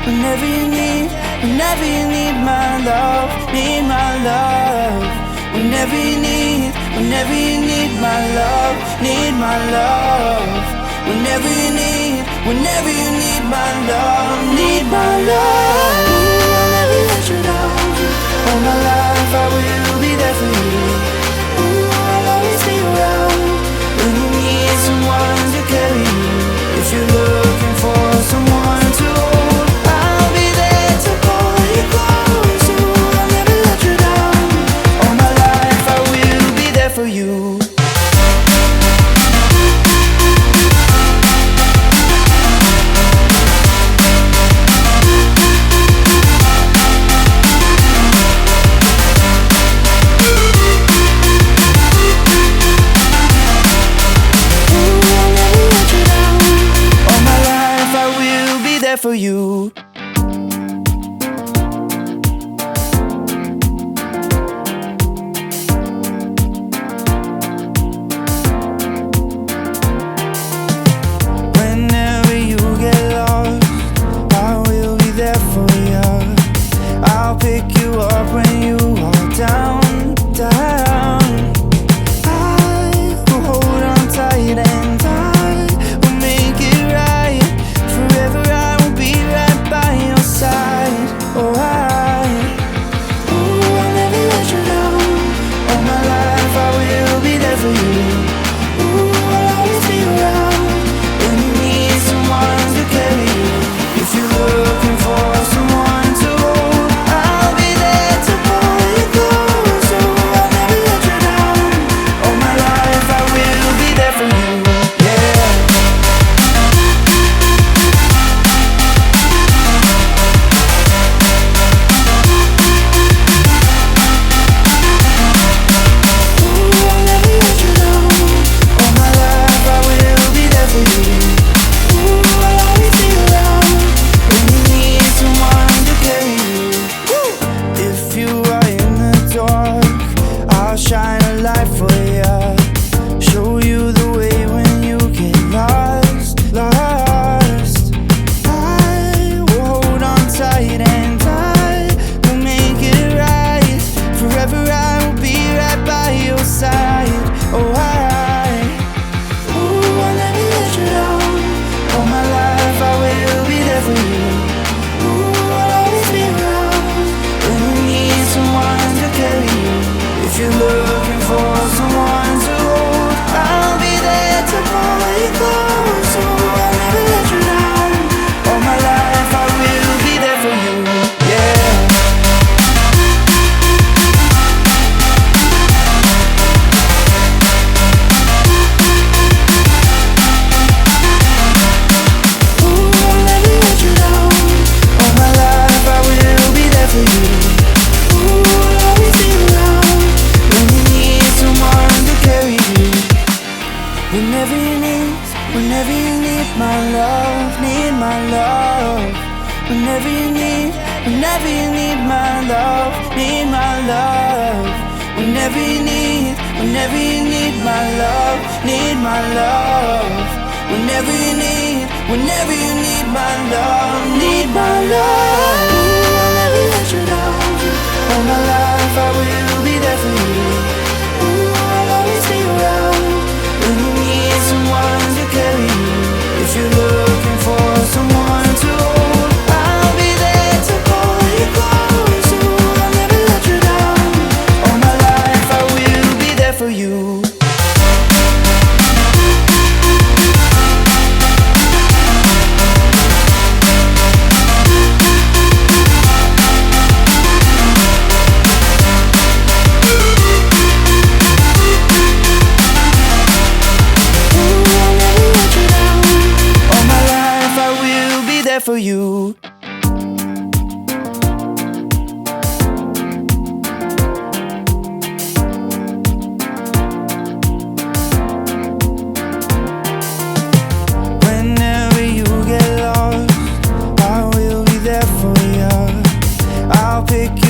whenever you need, whenever you need my love, need my love. Whenever you need, whenever you need my love, need my love. Whenever you need, whenever you need my love, need my love. I'll never let you down. All my life I will be there for you. I'll always be around when you need someone to carry you. If you're looking for someone to hold, I'll be there to pull you close. I'll never let you down. All my life I will be there for you. For you. Whenever you get lost, I will be there for you. I'll pick you up when you are down, down. I will hold on tight and I will make it right. Forever I will be right by your side. Oh, I'll never let you down. All my life I will be there for you. I'll always be around when you need someone to carry you. If you're looking for someone to hold, I'll be there to pull you close. So I'll never let you down. All my life I will be there for you. Shine a light for you, show you the way when you get lost, lost. I will hold on tight and I will make it right. Forever I will be right by your side. Oh, I'll never let you down. All my life I will be there for you. I'll always be around when you need someone to carry you. If you're looking for someone to hold, I'll be there to pull you close. So I'll never let you down. All my life I will be there for you. I'll never let you down. All my life I will be there for you. I'll always be around when you need someone to carry you. Whenever you need my love, need my love. Whenever you need my love, need my love. Whenever you need my love, need my love. Whenever you need my love, need my love. I'll never let you down. All my life I will be there for you. I'll always be around when you need someone to carry you. If you're looking for someone to hold, I'll be there to pull you close. So I'll never let you down. All my life I will be there for you. For you. Whenever you get lost, I will be there for you. I'll pick